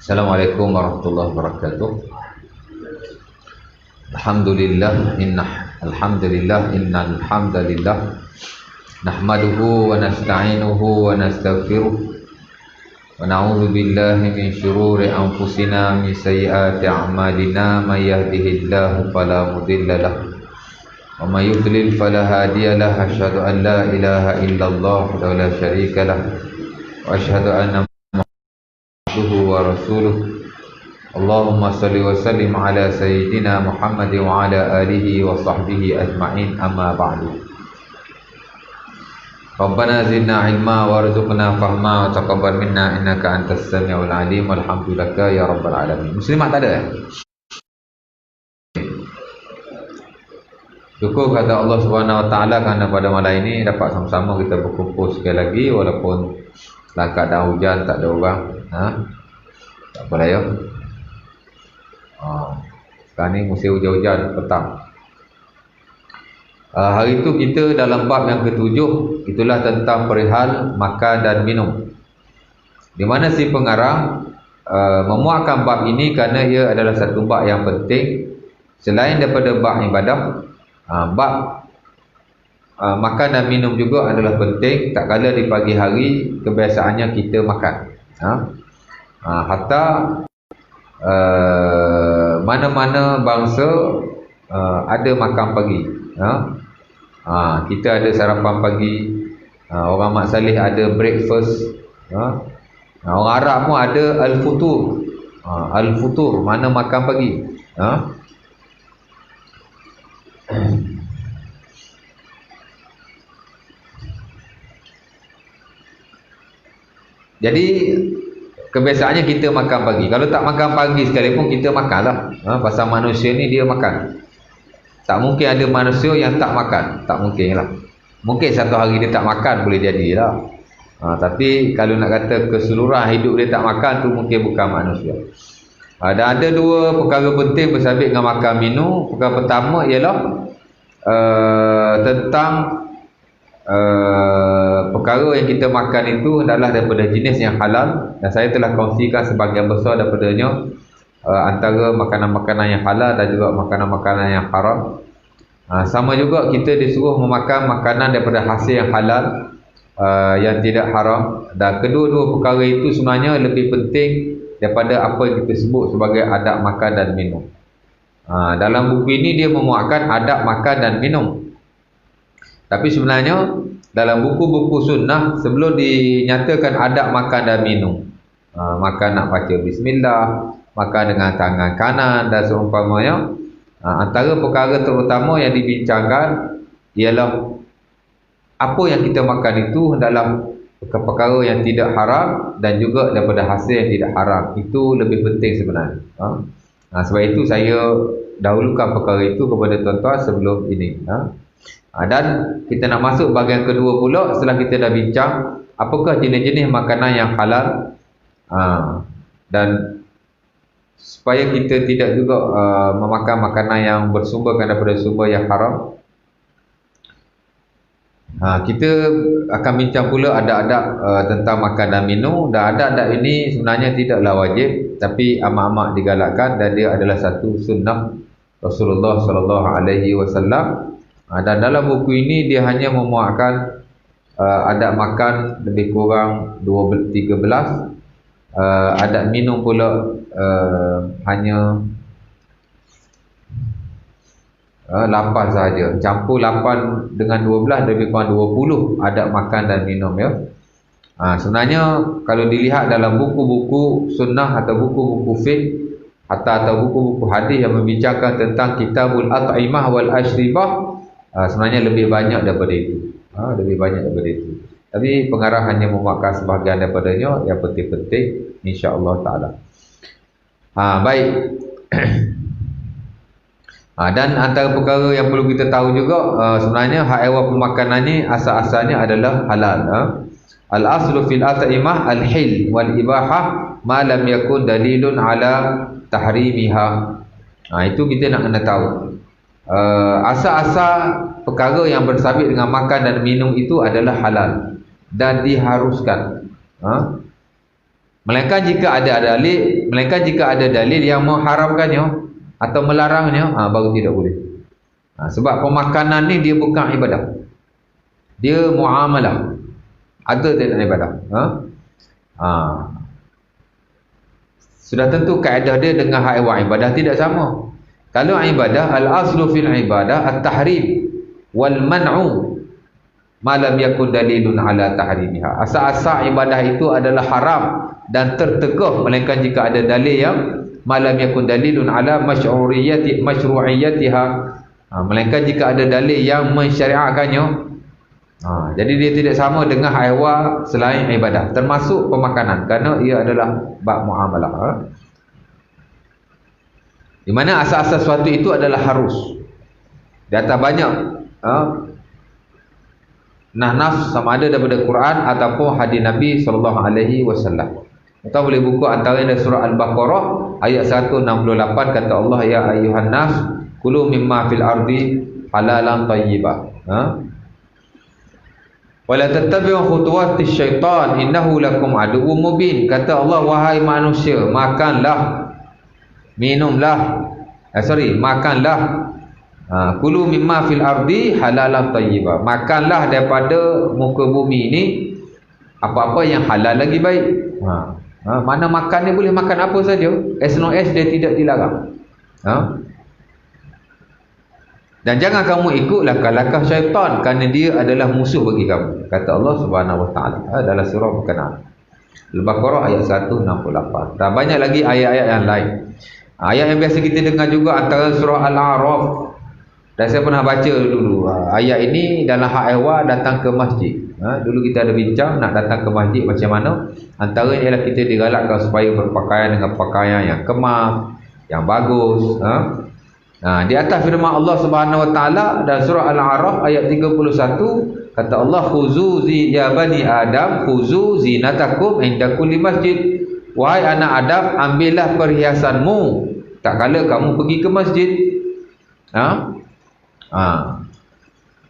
Assalamualaikum warahmatullahi wabarakatuh. Alhamdulillah innal hamdalillah nahmaduhu wa nasta'inuhu wa nastaghfiruh wa na'udzu billahi min shururi anfusina min sayyiati a'malina may yahdihillahu fala mudilla lahu wa may yudlil fala hadiya lahu. Asyhadu an la ilaha illallah wa la syarika lahu wa asyhadu anna abduhu wa rasuluh. Allahumma salli wa sallim ala sayyidina Muhammad wa ala alihi wa sahbihi ajma'in, amma ba'du. Rabbana zidna ilma warzuqna fahma wa taqabbal minna innaka antas samiul alim. Alhamdulillah ya rabbal alamin. Muslimat tak ada? Syukur kata Allah Subhanahu wa taala kerana pada malam ini dapat sama-sama kita berkumpul sekali lagi walaupun dalam keadaan hujan, tak ada orang. Tak apa ya. Sekarang ni musim hujan-hujan petang. Hari itu kita dalam bab yang ketujuh, itulah tentang perihal makan dan minum. Di mana si pengarang memuatkan bab ini kerana ia adalah satu bab yang penting. Selain daripada bab ibadah, bab makan dan minum juga adalah penting. Tak kala di pagi hari kebiasaannya kita makan. Hatta mana-mana bangsa ada makan pagi. Kita ada sarapan pagi. Orang Mat Saleh ada breakfast. Orang Arab pun ada al-futur. Al-futur mana makan pagi. Jadi kebiasaannya kita makan pagi. Kalau tak makan pagi sekalipun kita makanlah. Pasal manusia ni dia makan. Tak mungkin ada manusia yang tak makan. Tak mungkin lah. Mungkin satu hari dia tak makan boleh jadilah. Tapi kalau nak kata keseluruhan hidup dia tak makan, tu mungkin bukan manusia. Dan ada dua perkara penting bersabit dengan makan minum. Perkara pertama ialah tentang perkara yang kita makan itu adalah daripada jenis yang halal. Dan saya telah kongsikan sebahagian besar daripadanya, antara makanan-makanan yang halal dan juga makanan-makanan yang haram. Sama juga kita disuruh memakan makanan daripada hasil yang halal, yang tidak haram. Dan kedua-dua perkara itu sebenarnya lebih penting daripada apa yang kita sebut sebagai adab makan dan minum. Dalam buku ini dia memuatkan adab makan dan minum. Tapi sebenarnya dalam buku-buku sunnah sebelum dinyatakan adab makan dan minum, makan nak baca bismillah, makan dengan tangan kanan dan seumpamanya, antara perkara terutama yang dibincangkan ialah apa yang kita makan itu adalah perkara yang tidak haram dan juga daripada hasil yang tidak haram. Itu lebih penting sebenarnya. Sebab itu saya dahulukan perkara itu kepada tuan-tuan sebelum ini. Dan kita nak masuk bahagian kedua pula setelah kita dah bincang apakah jenis-jenis makanan yang halal, dan supaya kita tidak juga memakan makanan yang bersumberkan daripada sumber yang haram. Kita akan bincang pula adab-adab tentang makan dan minum. Dan adab-adab ini sebenarnya tidaklah wajib, tapi amat-amat digalakkan dan dia adalah satu sunnah Rasulullah SAW. Dan dalam buku ini dia hanya memuatkan adab makan lebih kurang 13, adab minum pula hanya 8 sahaja. Campur 8 dengan 12 lebih kurang 20 adab makan dan minum ya. Sebenarnya kalau dilihat dalam buku-buku sunnah atau buku-buku fiqh atau buku-buku hadis yang membincangkan tentang kitabul at'imah wal ashribah, sebenarnya lebih banyak daripada itu. Lebih banyak daripada itu. Tapi pengarang hanya memuatkan sebahagian daripadanya yang penting-penting, insya-Allah taala. Baik. Dan antara perkara yang perlu kita tahu juga, sebenarnya haiwan pemakanan ni asal-asalnya adalah halal. Al-aslu fil at'imah al-hil wal ibahah ma lam yakun dalilun ala tahrimiha. Itu kita nak kena tahu. asal-asal perkara yang bersabit dengan makan dan minum itu adalah halal dan diharuskan. Melainkan jika ada dalil yang mengharamkannya atau melarangnya, baru tidak boleh. Sebab pemakanan ni dia bukan ibadah, dia muamalah, ada dalam ibadah. Sudah tentu kaedah dia dengan haiwan ibadah tidak sama. Kalau ibadah, al-aslu fil ibadah at-tahrim wal man'u ma lam yakun dalilun ala tahrimiha. Asal-asal ibadah itu adalah haram dan tertegah, melainkan jika ada dalil yang ma lam yakun dalilun ala masyru'iyyatiha, melainkan jika ada dalil yang mensyariatkannya. Jadi dia tidak sama dengan haiwan selain ibadah, termasuk pemakanan, kerana ia adalah bab muamalah. Di mana asas-asas sesuatu itu adalah harus. Di atas banyak nafs sama ada daripada Quran ataupun hadis Nabi SAW. Kita boleh buka antara dari surah Al-Baqarah ayat 168, kata Allah, ya ayyuhan nas kulu mimma fil ardi halalan thayyibah. Wala tattabi'u khutuwatis syaitan innahu lakum aduwwum mubin. Kata Allah, wahai manusia, makanlah, minumlah, makanlah, kulu mimma fil ardi halalan thayyibah. Makanlah daripada muka bumi ini apa-apa yang halal lagi baik. Mana makan ni boleh makan apa saja, as long as dia tidak dilarang. Dan jangan kamu ikut langkah-langkah syaitan, kerana dia adalah musuh bagi kamu, kata Allah Subhanahu Wa Taala dalam surah berkenaan Al-Baqarah ayat 168. Dan banyak lagi ayat-ayat yang lain. Ayat yang biasa kita dengar juga antara surah Al-A'raf, dan saya pernah baca dulu ayat ini dalam hak ehwal datang ke masjid. Dulu kita ada bincang nak datang ke masjid macam mana. Antaranya ialah kita digalakkan supaya berpakaian dengan pakaian yang kemas, yang bagus. Di atas firman Allah Subhanahu Wa Taala dalam surah Al-A'raf ayat 31, kata Allah, khuzu ya bani Adam khuzu zinatakum inda kulli masjid. Wahai anak Adam, ambillah perhiasanmu tak kala kamu pergi ke masjid.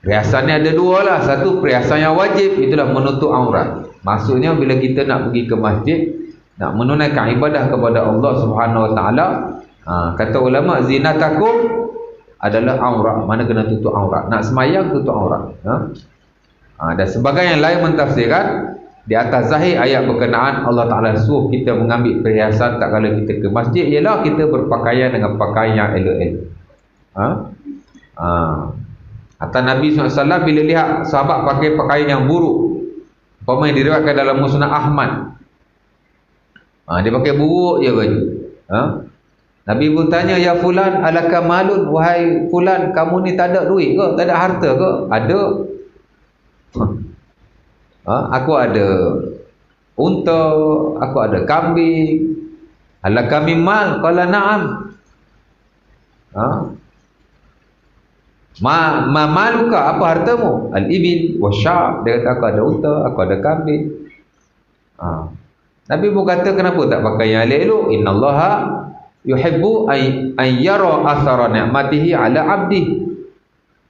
Perhiasan ni ada dua lah. Satu, perhiasan yang wajib, itulah menutup aurat. Maksudnya bila kita nak pergi ke masjid, nak menunaikan ibadah kepada Allah Subhanahu Wa Taala, kata ulama, zinatakum adalah aurat, mana kena tutup aurat. Nak semayang tutup aurat. Dan sebagian yang lain mentafsirkan di atas zahir ayat berkenaan Allah Ta'ala suruh kita mengambil perhiasan tak kala kita ke masjid, ialah kita berpakaian dengan pakaian yang elok-elok. Atau Nabi SAW bila lihat sahabat pakai pakaian yang buruk, umpama yang diriwayatkan dalam Musnad Ahmad, dia pakai buruk je baju. Nabi pun tanya, ya fulan alaka malun, wahai fulan, kamu ni tak ada duit ke, tak ada harta ke? Ada. Aku ada unta, aku ada kambing. Alaka min mal? Qala na'am. Maluka, apa hartamu? Al-ibil wasyab. Dia kata, aku ada unta, aku ada kambing. Nabi pun kata, kenapa tak pakai yang elok-elok? Innallaha yuhibbu an yara athara ni'matihi ala 'abdi.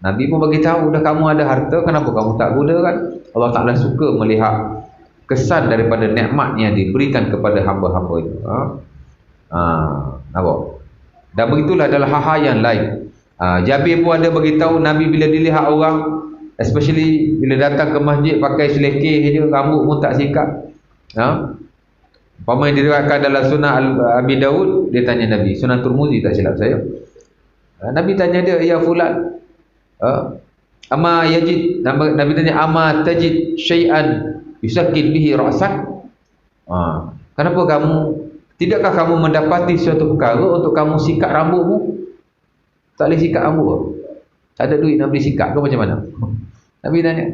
Nabi pun bagi tahu, dah kamu ada harta, kenapa kamu tak gunakan? Allah Ta'ala suka melihat kesan daripada nikmat yang diberikan kepada hamba-hamba itu. Nampak? Dan begitulah dalam hal-hal yang lain. Jabir pun ada bagi tahu, Nabi bila dilihat orang, especially bila datang ke masjid pakai selekeh je, rambut pun tak sikat. Umpama yang diriwayatkan dalam Sunan Abi Daud, dia tanya Nabi, Sunan Turmuzi tak silap saya. Nabi tanya dia, ya fulan, ama yajid, Nabi tanya, ama tajid syai'an yusakin bihi ra'sak. Kenapa tidakkah kamu mendapati suatu perkara untuk kamu sikat rambutmu? Tak boleh sikat rambut, tak ada duit nak beli sikat ke macam mana? Nabi tanya.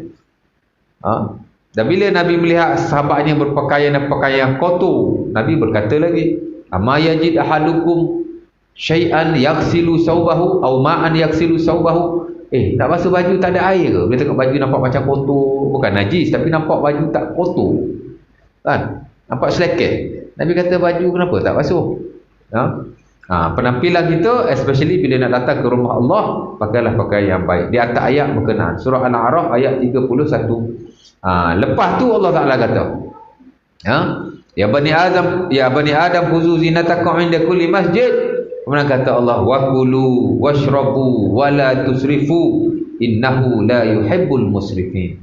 Dan bila Nabi melihat sahabatnya berpakaian dan pakaian kotor, Nabi berkata lagi, ama yajid ahadukum syai'an yaghsilu saubahu aw ma'an yaghsilu saubahu. Nak basuh baju tak ada air ke? Bila tengok baju nampak macam kotor, bukan najis, tapi nampak baju tak kotor, kan? Nampak selekeh. Nabi kata, baju kenapa tak basuh? Penampilan kita, especially bila nak datang ke rumah Allah, pakailah pakaian yang baik. Di atas ayat berkenaan surah Al-A'raf ayat 31. Lepas tu Allah Ta'ala kata, ya bani Adam khuzu zinatakum inda kulli masjid. Kemudian kata Allah, wa kulu washrabu wa la tusrifu innahu la yuhibbul musrifin.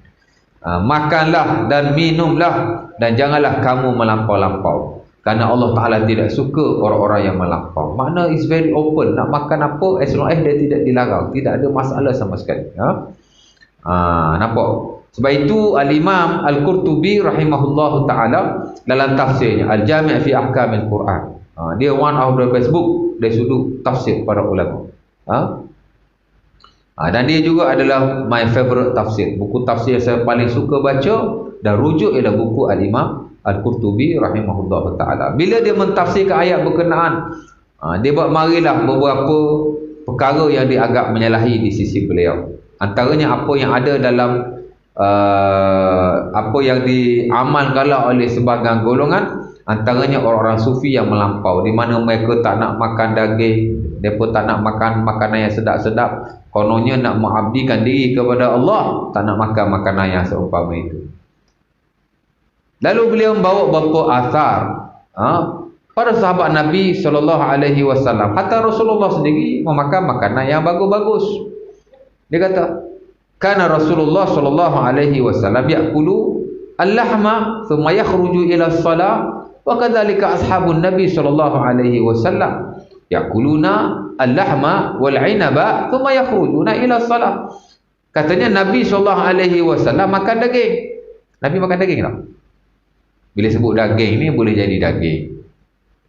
Makanlah dan minumlah dan janganlah kamu melampau-lampau, kerana Allah Ta'ala tidak suka orang-orang yang melampau. Makna is very open. Nak makan apa, as long as dia tidak dilarang, tidak ada masalah sama sekali. Nampak? Sebab itu Al-Imam Al-Qurtubi rahimahullahu ta'ala dalam tafsirnya Al-Jami' fi Ahkamil Quran, dia one of the best book dari sudut tafsir para ulama. Dan dia juga adalah my favorite tafsir. Buku tafsir yang saya paling suka baca dan rujuk ialah buku Al-Imam Al-Qurtubi rahimahullah ta'ala. Bila dia mentafsirkan ayat berkenaan, dia buat marilah beberapa perkara yang dianggap menyalahi di sisi beliau. Antaranya apa yang ada dalam apa yang diamalkan oleh sebahagian golongan, antaranya orang-orang sufi yang melampau, di mana mereka tak nak makan daging, mereka tak nak makan makanan yang sedap-sedap, kononnya nak mengabdikan diri kepada Allah, tak nak makan makanan yang seumpama itu. Lalu beliau membawa beberapa asar para sahabat Nabi SAW. Hatta Rasulullah sendiri memakan makanan yang bagus-bagus. Dia kata, kana Rasulullah SAW ya'kulu al-lahma thumma yakhruju ila as-salah, wa kadzalika ashabun Nabi SAW ya'kuluna al-lahma wal-'inaba thumma yakhrujuna ila as-salah. Katanya Nabi SAW makan daging. Nabi makan daging tak? Bila sebut daging ni, boleh jadi daging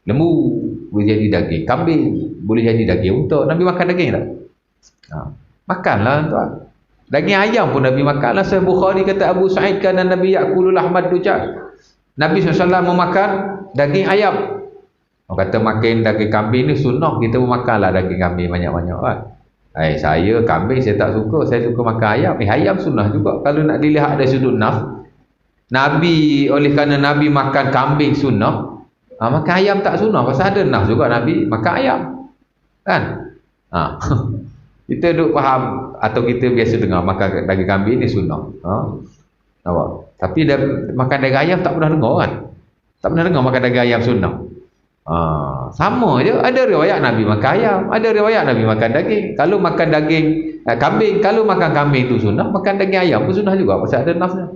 lembu, boleh jadi daging kambing, boleh jadi daging unta. Nabi makan daging tak? Makanlah tuan. Daging ayam pun Nabi makanlah. Sahih Bukhari kata Abu Sa'id kana Nabi ya'kulu lahmad dujaj. Nabi SAW memakan daging ayam. Orang kata makan daging kambing ni sunnah, kita pun makanlah daging kambing banyak-banyak kan. Saya kambing saya tak suka, saya suka makan ayam. Ayam sunnah juga. Kalau nak dilihat dari sudut naf, Nabi, oleh kerana Nabi makan kambing sunnah, makan ayam tak sunnah. Pasal ada naf juga Nabi makan ayam kan. Kita duk faham, atau kita biasa dengar makan daging kambing ni sunnah. Tapi makan daging ayam tak pernah dengar kan. Tak pernah dengar makan daging ayam sunnah. Sama je. Ada riwayat Nabi makan ayam, ada riwayat Nabi makan daging. Kalau makan daging kambing, kalau makan kambing tu sunnah, makan daging ayam pun sunnah juga, pasal ada nafsnya.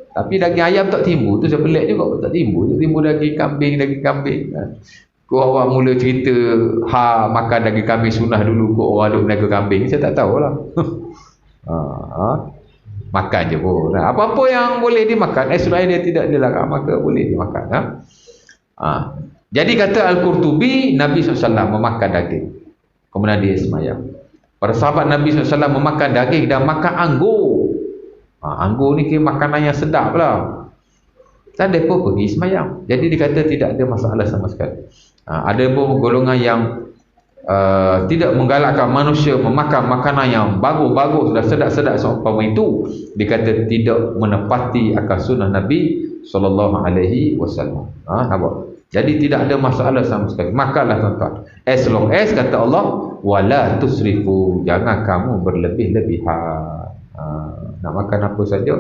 Tapi daging ayam tak timbul, tu saya pelik juga, tak timbul. Timbul daging kambing kan. Kau awak mula cerita makan daging kambing sunnah dulu, kau orang duk menaga kambing, saya tak tahulah. Makan je pun. Apa-apa yang boleh dimakan, selain dia tidak dilarang, maka boleh dimakan. Jadi kata Al-Qurtubi, Nabi SAW memakan daging, kemudian dia semayang. Para sahabat Nabi SAW memakan daging dan makan anggur. Anggur ni kira makanan yang sedap lah. Dan mereka pergi semayang. Jadi dikata tidak ada masalah sama sekali. Ada pun golongan yang tidak menggalakkan manusia memakan makanan yang bagus-bagus dan sedap-sedap seumpama itu, dikata tidak menepati akal sunnah Nabi SAW. Nampak? Jadi tidak ada masalah sama sekali. Makanlah tuan-tuan, as long as kata Allah, wala tusrifu, jangan kamu berlebih-lebihan. Nak makan apa saja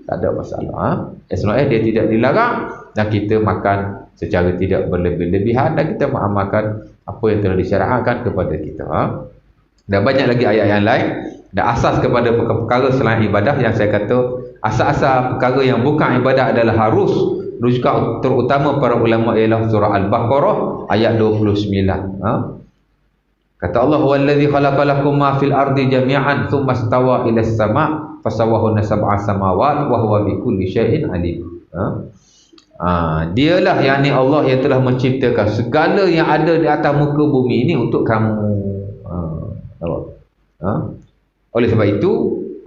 tak ada masalah. As long as dia tidak dilarang dan kita makan secara tidak berlebih-lebihan, dan kita mengamalkan apa yang telah disyariatkan kepada kita. Dan banyak lagi ayat yang lain. Dan asas kepada perkara selain ibadah, yang saya kata asas-asas perkara yang bukan ibadah adalah harus, rujukan terutama para ulama ialah surah Al-Baqarah ayat 29. Kata Allah, "Wallazi khalaqalakum ma fil ardi jami'an tsumma istawa ila as-sama' fasawwahunna sab'a samawat wa huwa bikulli syai'in alim." Dialah, yakni Allah yang telah menciptakan segala yang ada di atas muka bumi ini untuk kamu. Oleh sebab itu,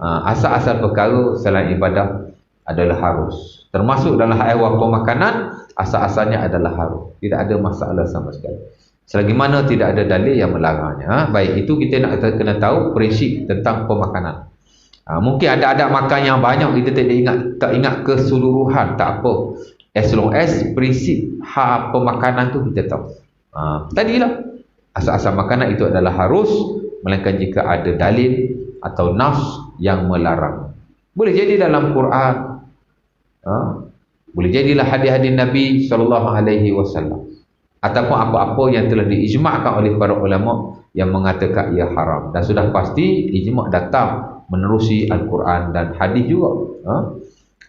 asal-asal perkara selain ibadah adalah harus. Termasuk dalam hal pemakanan, asal-asalnya adalah harus. Tidak ada masalah sama sekali. Selagi mana tidak ada dalil yang melarangnya. Baik, itu kita nak kena tahu prinsip tentang pemakanan. Mungkin ada adab makan yang banyak kita tak ingat keseluruhan, tak apa. As long as prinsip pemakanan tu kita tahu. Tadilah asal-asal makanan itu adalah harus, melainkan jika ada dalil atau nas yang melarang. Boleh jadi dalam Quran, boleh jadilah hadis-hadis Nabi SAW, ataupun apa-apa yang telah diijma'kan oleh para ulama yang mengatakan ia haram, dan sudah pasti ijma' datang menerusi Al-Quran dan hadis juga.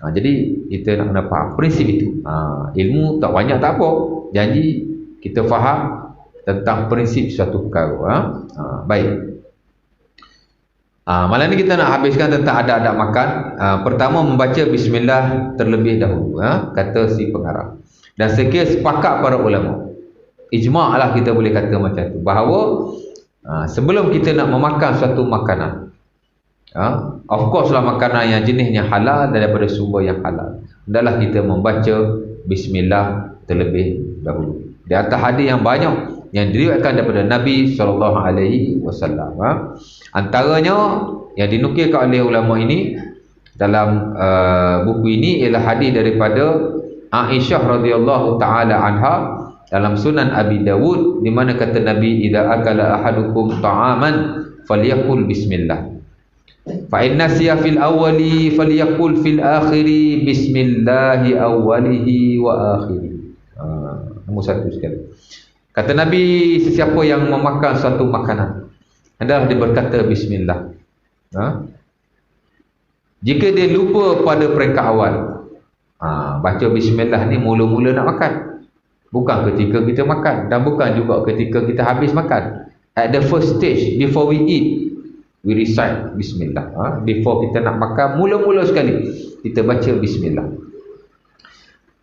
Jadi kita nak kena faham prinsip itu. Ilmu tak banyak tak apa, janji kita faham tentang prinsip suatu perkara. Baik. Malam ni kita nak habiskan tentang adab-adab makan. Pertama, membaca bismillah terlebih dahulu, kata si pengarang. Dan sekiranya sepakat para ulama, ijma' lah kita boleh kata macam tu, bahawa sebelum kita nak memakan suatu makanan, of course lah makanan yang jenisnya halal daripada sumber yang halal, hendaklah kita membaca bismillah terlebih dahulu. Di atas hadis yang banyak yang diriwayatkan daripada Nabi SAW, antaranya yang dinukilkan oleh ulama ini dalam buku ini ialah hadis daripada Aisyah radhiyallahu taala anha dalam Sunan Abi Dawud, di mana kata Nabi, idza akala ahadukum ta'aman falyakul bismillah, fa in nasiya fil awwali falyakul fil akhiri bismillahi awwalihi wa akhiri. Nombor satu sekali, kata Nabi, sesiapa yang memakan suatu makanan hendaklah dia berkata bismillah. Jika dia lupa pada peringkat awal, baca bismillah ni mula-mula nak makan, bukan ketika kita makan, dan bukan juga ketika kita habis makan. At the first stage, before we eat, we recite bismillah. Before kita nak makan, mula-mula sekali kita baca bismillah.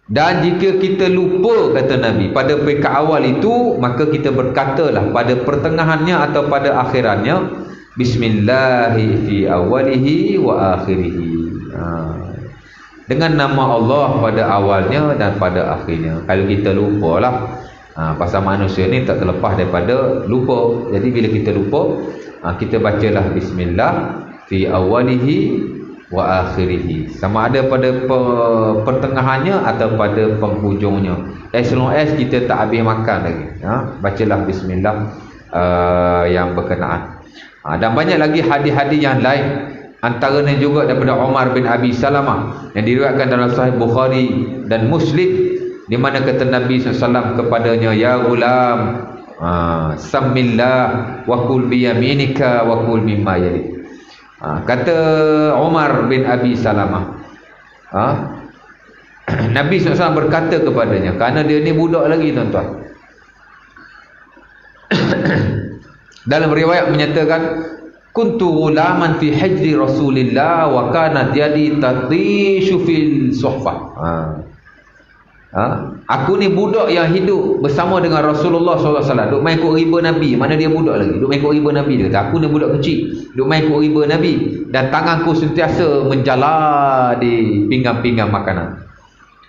Dan jika kita lupa, kata Nabi, pada peringkat awal itu, maka kita berkatalah pada pertengahannya atau pada akhirannya, bismillahi fi awalihi wa akhirihi, dengan nama Allah pada awalnya dan pada akhirnya. Kalau kita lupalah, pasal manusia ni tak terlepas daripada lupa. Jadi bila kita lupa, kita bacalah bismillah fi awalihi wa akhirihi, sama ada pada pertengahannya atau pada penghujungnya, as long as kita tak habis makan lagi, bacalah bismillah yang berkenaan. Dan banyak lagi hadis-hadis yang lain, antaranya juga daripada Umar bin Abi Salamah yang diriwayatkan dalam Sahih Bukhari dan Muslim, di mana kata Nabi SAW kepadanya, ya gulam, sammillah wa kul biyaminika wa kul mimma yalik. Kata Umar bin Abi Salamah, Nabi SAW berkata kepadanya, kerana dia ni budak lagi, tuan-tuan. Dalam riwayat menyatakan, kuntu ghulaman fi hajri Rasulillah wa kanat yadi tatishu fil suhfah. Aku ni budak yang hidup bersama dengan Rasulullah SAW, duk main ikut riba Nabi. Mana dia budak lagi, duk main ikut riba Nabi. Dia kata, aku ni budak kecil, duk main ikut riba Nabi, dan tanganku sentiasa menjala di pinggan-pinggan makanan.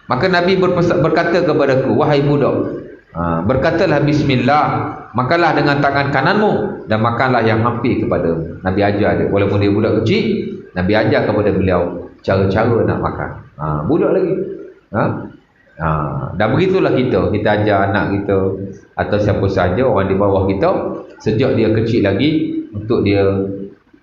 Maka Nabi berkata kepadaku, wahai budak, berkatalah bismillah, makanlah dengan tangan kananmu, dan makanlah yang hampir kepadamu. Nabi ajar dia, walaupun dia budak kecil, Nabi ajar kepada beliau cara-cara nak makan. Budak lagi. Dan begitulah kita ajar anak kita atau siapa sahaja orang di bawah kita, sejak dia kecil lagi, untuk dia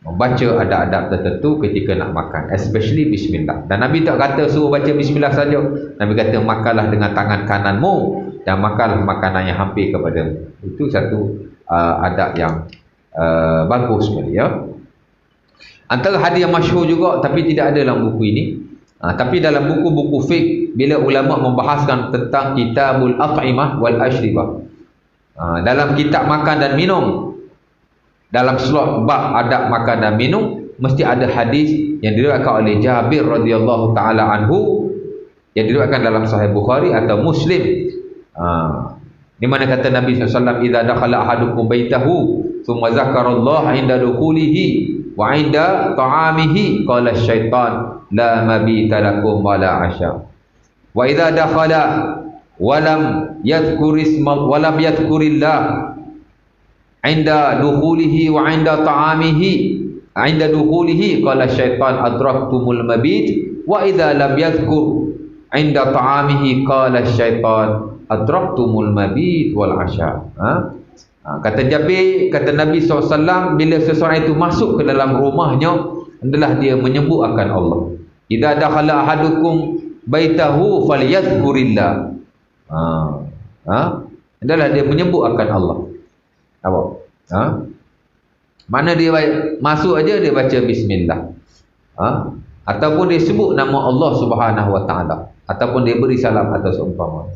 membaca adab-adab tertentu ketika nak makan, especially bismillah. Dan Nabi tak kata suruh baca bismillah saja. Nabi kata makanlah dengan tangan kananmu dan makanlah makanan yang hampir kepadamu. Itu satu adab yang bagus sekali, ya. Antara hadis yang masyhur juga, tapi tidak ada dalam buku ini, tapi dalam buku-buku fiqh, bila ulama membahaskan tentang kitabul at'imah wal ashribah, dalam kitab makan dan minum, dalam slot bab adab makan dan minum, mesti ada hadis yang diriwayatkan oleh Jabir radhiyallahu taala anhu, yang diriwayatkan dalam Sahih Bukhari atau Muslim, di mana kata Nabi SAW, idza dakhala ahadukum baitahu thumma zakarallaha 'inda dukhulihi wa 'inda ta'amihi qala syaitan la mabita lakum wa la 'asha. Wa idza dakhala wa lam yadhkurillah 'inda dukhulihi wa 'inda ta'amihi 'inda dukhulihi qala syaitan adraktumul mabit wa idza lam yadhkur 'inda ta'amihi qala syaitan adraktumul mabit wal 'asha. Kata Jabir, kata Nabi SAW, bila seseorang itu masuk ke dalam rumahnya, adalah dia menyebut akan Allah. Idza dakhala ahadukum baitahu falyadhkurillah. Adalah dia menyebut akan Allah. Apa? Mana dia masuk aja dia baca bismillah. Ataupun dia sebut nama Allah Subhanahu wa taala, ataupun dia beri salam atau seumpama.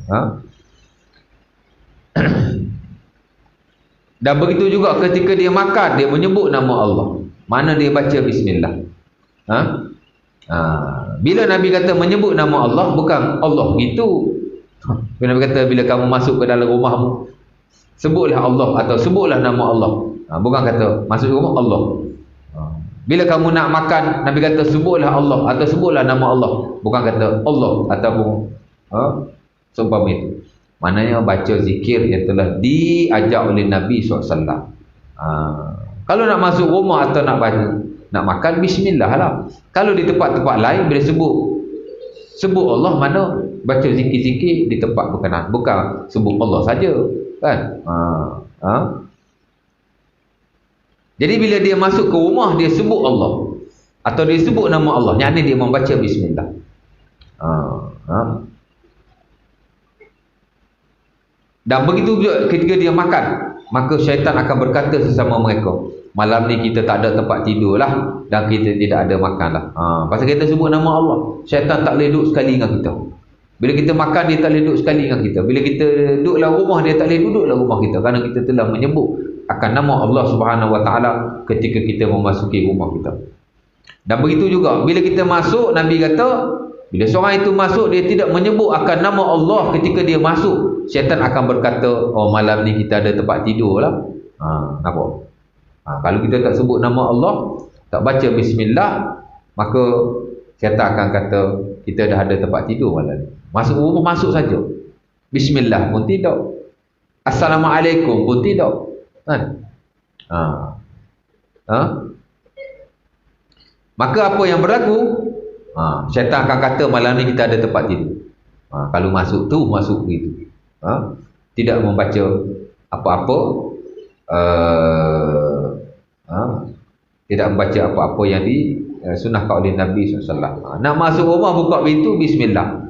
Dan begitu juga ketika dia makan, dia menyebut nama Allah. Mana dia baca bismillah. Bila Nabi kata menyebut nama Allah, bukan Allah gitu. Nabi kata bila kamu masuk ke dalam rumahmu, sebutlah Allah atau sebutlah nama Allah. Bukan kata masuk rumah Allah. Bila kamu nak makan, Nabi kata sebutlah Allah atau sebutlah nama Allah. Bukan kata Allah ataupun seumpama itu. Maknanya baca zikir yang telah diajar oleh Nabi SAW. Kalau nak masuk rumah atau nak makan, bismillah lah. Kalau di tempat-tempat lain, bila sebut Allah, mana baca zikir-zikir di tempat berkenaan. Bukan sebut Allah saja, kan? Jadi bila dia masuk ke rumah, dia sebut Allah atau dia sebut nama Allah, yang ni dia membaca bismillah. Dan begitu juga ketika dia makan, maka syaitan akan berkata sesama mereka, malam ni kita tak ada tempat tidur lah, dan kita tidak ada makan lah. Pasal kita sebut nama Allah, syaitan tak boleh duduk sekali dengan kita. Bila kita makan, dia tak boleh duduk sekali dengan kita. Bila kita duduk dalam rumah, dia tak boleh duduk dalam rumah kita, kerana kita telah menyebut akan nama Allah Subhanahu wa taala ketika kita memasuki rumah kita. Dan begitu juga bila kita masuk, Nabi kata bila seorang itu masuk, dia tidak menyebut akan nama Allah ketika dia masuk, syaitan akan berkata, oh malam ni kita ada tempat tidur lah. Nampak? Kalau kita tak sebut nama Allah, tak baca bismillah, maka syaitan akan kata kita dah ada tempat tidur malam ni. Masuk rumah, masuk saja, bismillah pun tidak, assalamualaikum pun tidak, kan? Maka apa yang berlaku? Syaitan akan kata malam ni kita ada tempat tidur. Kalau masuk tu, masuk begitu. Tidak membaca apa-apa, tidak membaca apa-apa yang disunahkan oleh Nabi SAW. Nak masuk rumah, buka pintu, bismillah.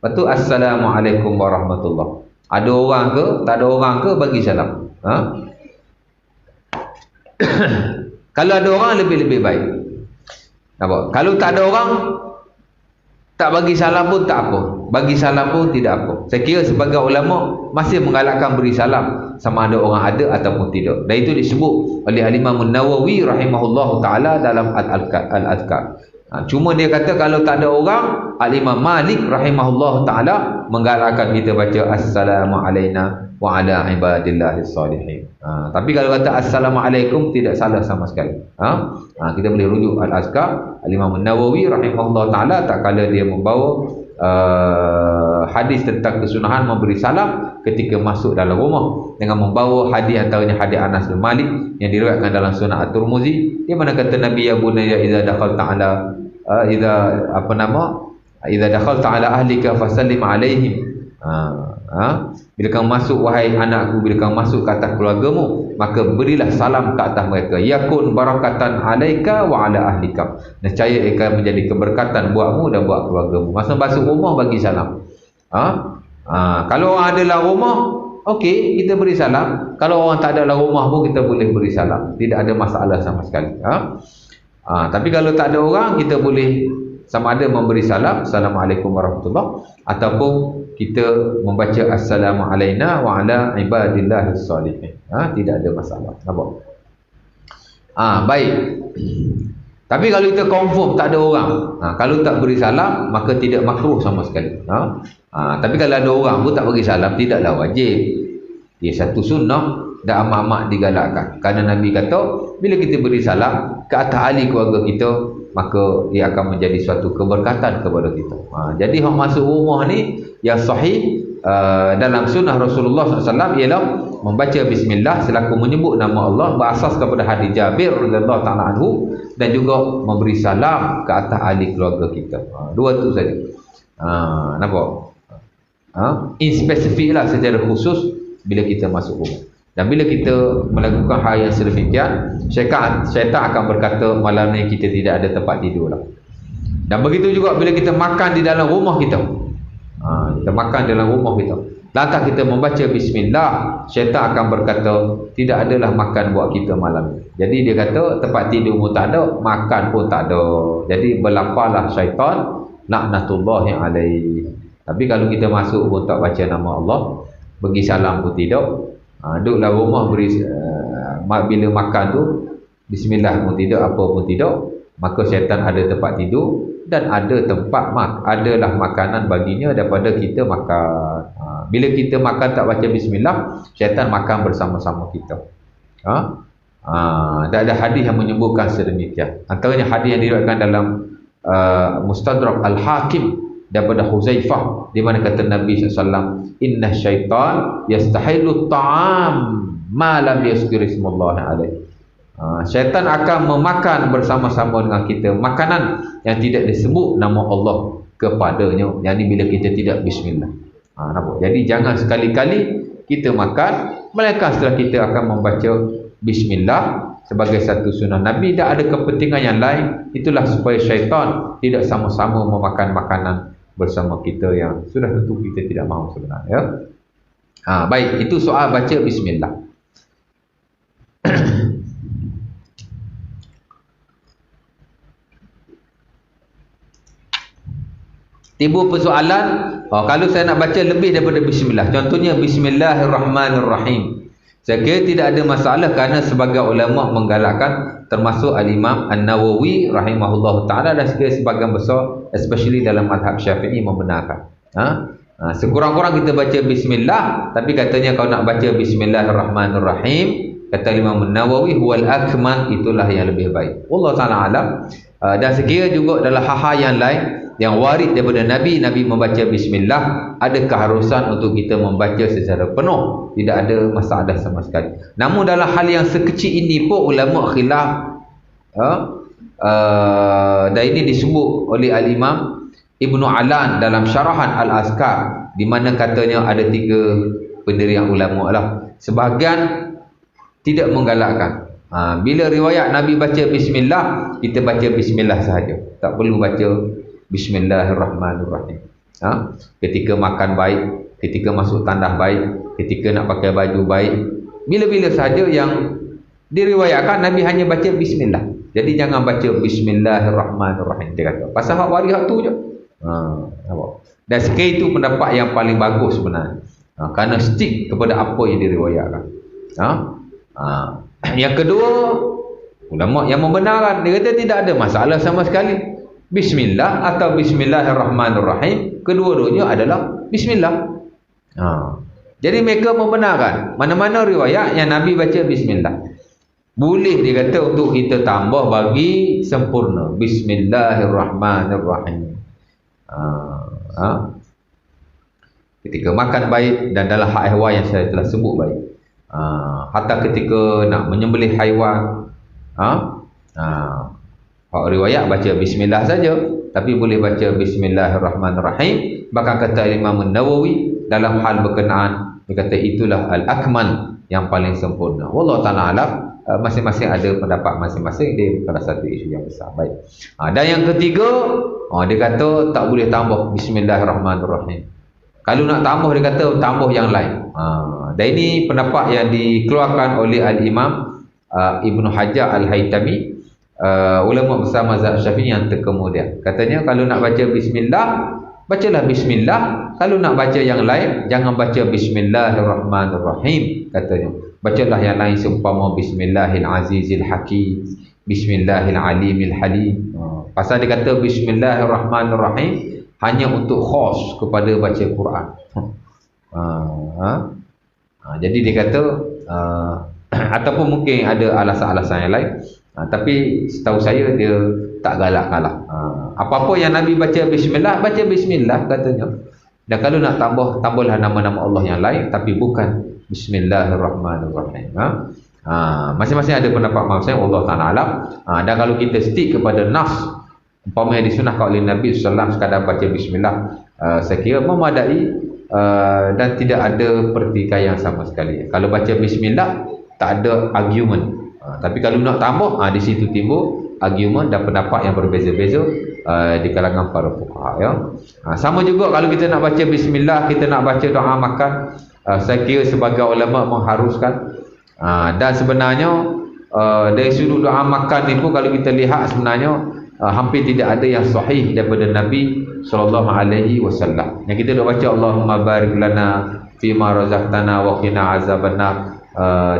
Lepas tu, assalamualaikum warahmatullahi. Ada orang ke, tak ada orang ke, bagi salam. Kalau ada orang, lebih-lebih baik. Nampak? Kalau tak ada orang, tak bagi salam pun tak apa, bagi salam pun tidak apa. Saya kira sebagai ulama masih menggalakkan beri salam sama ada orang ada ataupun tidak. Dan itu disebut oleh Al-Imam Nawawi rahimahullahu taala dalam Al-Adhkar. Cuma dia kata kalau tak ada orang, Al-Imam Malik rahimahullahu taala menggalakkan kita baca assalamu alaina wa ala ibadillahis salihin. Tapi kalau kata assalamualaikum, tidak salah sama sekali. Kita boleh rujuk Al-Azkar Al-Imam Nawawi rahimahullah ta'ala, tak kala dia membawa hadis tentang kesunahan memberi salam ketika masuk dalam rumah, dengan membawa hadis antaranya hadis Anas bin Malik yang diriwayatkan dalam Sunan At-Tirmizi, di mana kata Nabi, ya bunayya idza dakhalta ala idza dakhalta ala ahlika fasallim alaihim. Bila kamu masuk, wahai anakku, bila kamu masuk ke atas keluargamu, maka berilah salam ke atas mereka. Yakun barakatan alaika wa ala ahlika. Nescaya akan menjadi keberkatan buatmu dan buat keluargamu. Masa masuk rumah, bagi salam. Kalau orang ada dalam rumah, okey, kita beri salam. Kalau orang tak ada dalam rumah pun, kita boleh beri salam. Tidak ada masalah sama sekali. Tapi kalau tak ada orang, kita boleh sama ada memberi salam, assalamualaikum warahmatullahi, ataupun kita membaca assalamu alaina wa ala ibadillahis salihin. Tidak ada masalah. Nampak? Baik. Tapi kalau kita confirm tak ada orang, kalau tak beri salam, maka tidak makruh sama sekali. Tapi kalau ada orang pun tak beri salam, tidaklah wajib. Dia satu sunnah dan amat-amat digalakkan. Kerana Nabi kata, bila kita beri salam ke atas ahli keluarga kita, maka dia akan menjadi suatu keberkatan kepada kita. Jadi hak masuk rumah ni yang sahih dalam sunnah Rasulullah SAW ialah membaca bismillah selaku menyebut nama Allah berasas kepada hadis Jabir radhiyallahu taala anhu, dan juga memberi salam ke atas ahli keluarga kita. Dua tu saja. Nampak? In spesifik lah secara khusus bila kita masuk rumah. Dan bila kita melakukan hal yang sedemikian, syaitan akan berkata malam ni kita tidak ada tempat tidur lah. Dan begitu juga bila kita makan di dalam rumah kita. Kita makan di dalam rumah kita, lantas kita membaca bismillah, syaitan akan berkata tidak adalah makan buat kita malam ni. Jadi dia kata tempat tidur pun tak ada, makan pun tak ada. Jadi berlaparlah syaitan, laknatullahi alaihi. Tapi kalau kita masuk pun tak baca nama Allah, bagi salam pun tidak, duduklah rumah beri bila makan tu bismillah pun tidak, apa pun tidak, maka syaitan ada tempat tidur dan ada tempat adalah makanan baginya daripada kita makan. Bila kita makan tak baca bismillah, syaitan makan bersama-sama kita. Dan ada hadis yang menyebutkan sedemikian. Antaranya hadis yang diriwayatkan dalam Mustadrak Al-Hakim daripada Huzaifah, di mana kata Nabi SAW, inna syaitan yastahilu ta'am ma lam yazkir ismullahi alaihi. Syaitan akan memakan bersama-sama dengan kita makanan yang tidak disebut nama Allah kepadanya. Yang ini bila kita tidak bismillah. Nampak? Jadi jangan sekali-kali kita makan melainkan setelah kita akan membaca bismillah sebagai satu sunnah Nabi. Dan ada kepentingan yang lain, itulah supaya syaitan tidak sama-sama memakan makanan bersama kita yang sudah tentu kita tidak mahu sebenarnya. Baik, itu soal baca bismillah. Timbul persoalan, kalau saya nak baca lebih daripada bismillah, contohnya bismillahirrahmanirrahim, saya kira tidak ada masalah kerana sebagai ulama menggalakkan, termasuk Al-Imam An-Nawawi rahimahullah ta'ala dan sebagian besar especially dalam mazhab Syafi'i membenarkan. Sekurang-kurang kita baca bismillah, tapi katanya kalau nak baca bismillahirrahmanirrahim, kata Imam An-Nawawi, huwal akmal, itulah yang lebih baik. Allah ta'ala alam. Dan sekira juga dalam hal-hal yang lain yang warid daripada Nabi membaca bismillah, ada keharusan untuk kita membaca secara penuh, tidak ada masalah sama sekali. Namun dalam hal yang sekecil ini pun ulama khilaf, dan ini disebut oleh Al-Imam Ibnu Alan dalam syarahan Al-Azkar, di mana katanya ada 3 pendirian ulama lah. Sebahagian tidak menggalakkan, bila riwayat Nabi baca bismillah, kita baca bismillah sahaja, tak perlu baca bismillahirrahmanirrahim. Ketika makan baik, ketika masuk tandas baik, ketika nak pakai baju baik, bila-bila sahaja yang diriwayatkan Nabi hanya baca bismillah. Jadi jangan baca bismillahirrahmanirrahim, dia kata. Pasal hak waris hak tu je. Dan sekali itu pendapat yang paling bagus sebenarnya, kerana stick kepada apa yang diriwayatkan. Yang kedua, ulama yang membenarkan, dia kata tidak ada masalah sama sekali. Bismillah atau bismillahirrahmanirrahim, kedua-duanya adalah bismillah. Jadi mereka membenarkan mana-mana riwayat yang Nabi baca bismillah, boleh dia kata untuk kita tambah bagi sempurna bismillahirrahmanirrahim. Ketika makan baik dan dalam hak ehwal yang saya telah sebut baik, hatta ketika nak menyembelih haiwan, riwayat baca bismillah saja, tapi boleh baca bismillahirrahmanirrahim. Bahkan kata Imam Nawawi dalam hal berkenaan, dia kata itulah al-akmal, yang paling sempurna. Wallahu ta'ala alam. Masing-masing ada pendapat masing-masing, dia bukanlah satu isu yang besar. Baik. Dan yang ketiga, dia kata tak boleh tambah bismillahirrahmanirrahim. Kalau nak tambah, dia kata tambah yang lain. Dan ini pendapat yang dikeluarkan oleh Al-Imam Ibnu Hajar Al-Haytami, ulama besar mazhab Syafi'i yang terkemudian. Katanya kalau nak baca bismillah, bacalah bismillah. Kalau nak baca yang lain, jangan baca bismillahirrahmanirrahim, katanya. Bacalah yang lain seumpama bismillahil azizil hakim, bismillahil alimil halim. Pasal dia kata bismillahirrahmanirrahim hanya untuk khas kepada baca Quran. Jadi dia kata ataupun mungkin ada alasan-alasan yang lain. Tapi setahu saya dia tak galak-galak. Apa-apa yang Nabi baca bismillah, baca bismillah katanya. Dan kalau nak tambah, tambahlah nama-nama Allah yang lain, tapi bukan bismillahirrahmanirrahim. Masing-masing ada pendapat masing-masing, Allah Ta'ala alam. Dan kalau kita stick kepada nas, umpamanya disunahkan oleh Nabi SAW sekadar baca bismillah, saya kira memadai. dan tidak ada pertikaian sama sekali. Kalau baca bismillah tak ada argument. Tapi kalau nak tambah, di situ timbul argument dan pendapat yang berbeza-beza di kalangan para fuqaha, ya. Sama juga kalau kita nak baca bismillah, kita nak baca doa makan, saya kira sebagai ulama mengharuskan. Dan sebenarnya dari sudut doa makan ni pun kalau kita lihat sebenarnya hampir tidak ada yang sahih daripada Nabi SAW. Yang kita dah baca Allahumma barik lana fima razaqtana wa qina azabannar,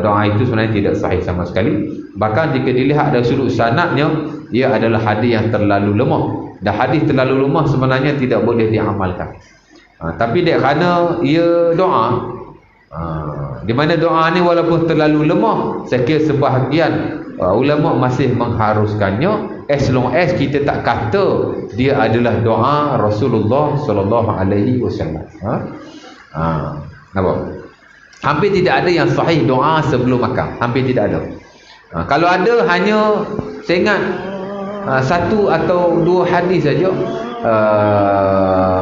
doa itu sebenarnya tidak sahih sama sekali. Bahkan jika dilihat dari sudut sanadnya, ia adalah hadis yang terlalu lemah. Dan hadis terlalu lemah sebenarnya tidak boleh diamalkan. Tapi dia kerana ia doa, di mana doa ni walaupun terlalu lemah, saya kira sebahagian ulama masih mengharuskannya, as long as kita tak kata dia adalah doa Rasulullah SAW. Nampak? Hampir tidak ada yang sahih doa sebelum makan, hampir tidak ada. Kalau ada, hanya saya ingat satu atau dua hadis saja.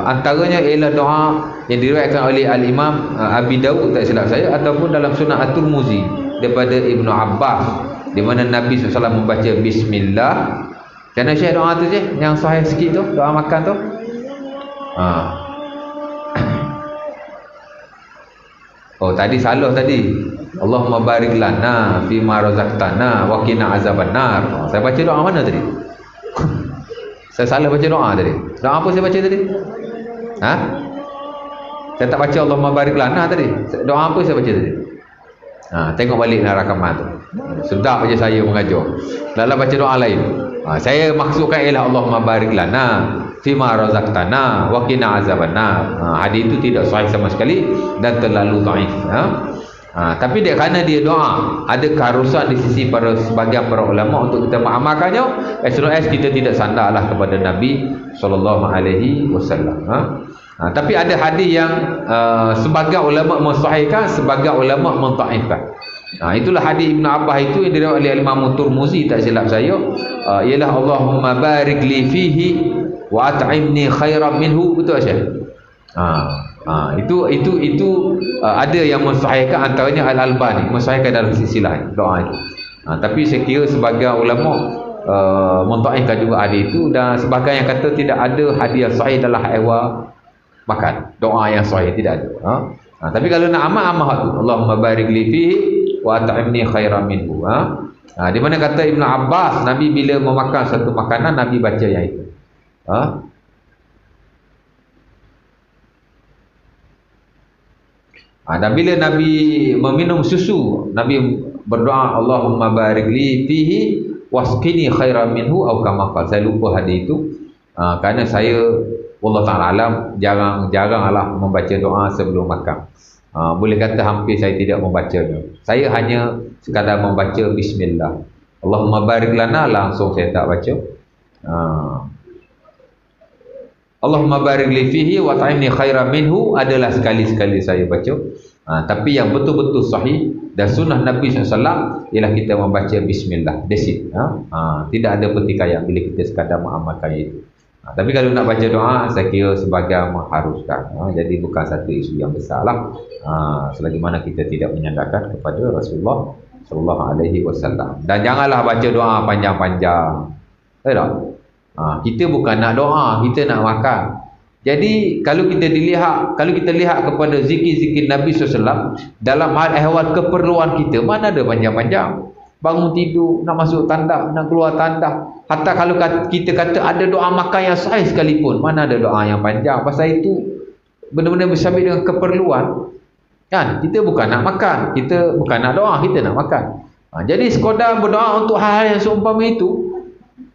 Antaranya ialah doa yang diriwayatkan oleh Al-Imam Abi Dawud, tak silap saya, ataupun dalam Sunan At-Tirmizi daripada Ibnu Abbas, di mana Nabi SAW membaca bismillah. Macam Syekh doa tu je yang sahih sikit tu, doa makan tu. Oh, tadi salah tadi. Allahumma barik lana fima razaqtana wa qina azabannar. Saya baca doa mana tadi? Saya salah baca doa tadi. Doa apa saya baca tadi? Saya tak baca Allahumma barik lana tadi. Doa apa saya baca tadi? Tengok baliklah rakaman tu. Sedap aja saya mengajar. Dalam baca doa lain. Saya maksudkan ialah Allahumma barik lana fima razaqtana wa qina azabannar. Hadis itu tidak sahih sama sekali dan terlalu dhaif. Tapi dia kerana dia doa, ada keharusan di sisi para sebagian para ulama untuk kita mengamalkannya, as long as kita tidak sandarlah kepada Nabi SAW. Tapi ada hadis yang sebagian ulama mensahihkan, sebagian ulama mentaifkan. Itulah hadis Ibnu Abbas itu yang diriwayatkan oleh Imam Tirmizi, tak silap saya, ialah Allahumma barik li fihi wa at'imni khairan minhu. Betul Syekh? Itu ada yang mensahihkan, antaranya Al-Albani mensahihkan dalam sisi lain doa itu. Tapi saya kira sebagai ulama mentaifkan juga hadis itu, dan sebagian yang kata tidak ada hadis yang sahih dalam ihwal makan, doa yang sahih tidak ada. Tapi kalau nak amal tu, Allahumma barik li fihi wa at'imni khairan minhu. Di mana kata Ibnu Abbas, Nabi bila memakan satu makanan, Nabi baca yang itu. Dan bila Nabi meminum susu, Nabi berdoa Allahumma barik li fihi wasqini khairan minhu atau kama qala. Saya lupa hadis itu, kerana saya wallahu taala alam jarang-jaranglah membaca doa sebelum makan. Boleh kata hampir saya tidak membacanya. Saya hanya sekadar membaca bismillah. Allahumma barik lana langsung saya tak baca. Allahumma barik li fihi wa ta'imni khairan minhu adalah sekali-sekali saya baca. Tapi yang betul-betul sahih dan sunnah Nabi SAW ialah kita membaca bismillah. That's it. Tidak ada pertikaian bila kita sekadar mengamalkan itu. Tapi kalau nak baca doa, saya kira sebagai mengharuskan. Jadi bukan satu isu yang besar lah. Selagi mana kita tidak menyandarkan kepada Rasulullah SAW. Dan janganlah baca doa panjang-panjang. Tahu tak? Kita bukan nak doa, kita nak makan. Jadi kalau kita lihat kepada zikir-zikir Nabi SAW dalam hal ehwal keperluan kita, mana ada panjang-panjang. Bangun tidur, nak masuk tandas, nak keluar tandas. Hatta kalau kita kata ada doa makan yang sahih sekalipun, mana ada doa yang panjang. Pasal itu benar-benar bersabit dengan keperluan. Kan? Kita bukan nak makan, kita bukan nak doa, kita nak makan. Jadi sekadar berdoa untuk hal-hal yang seumpama itu,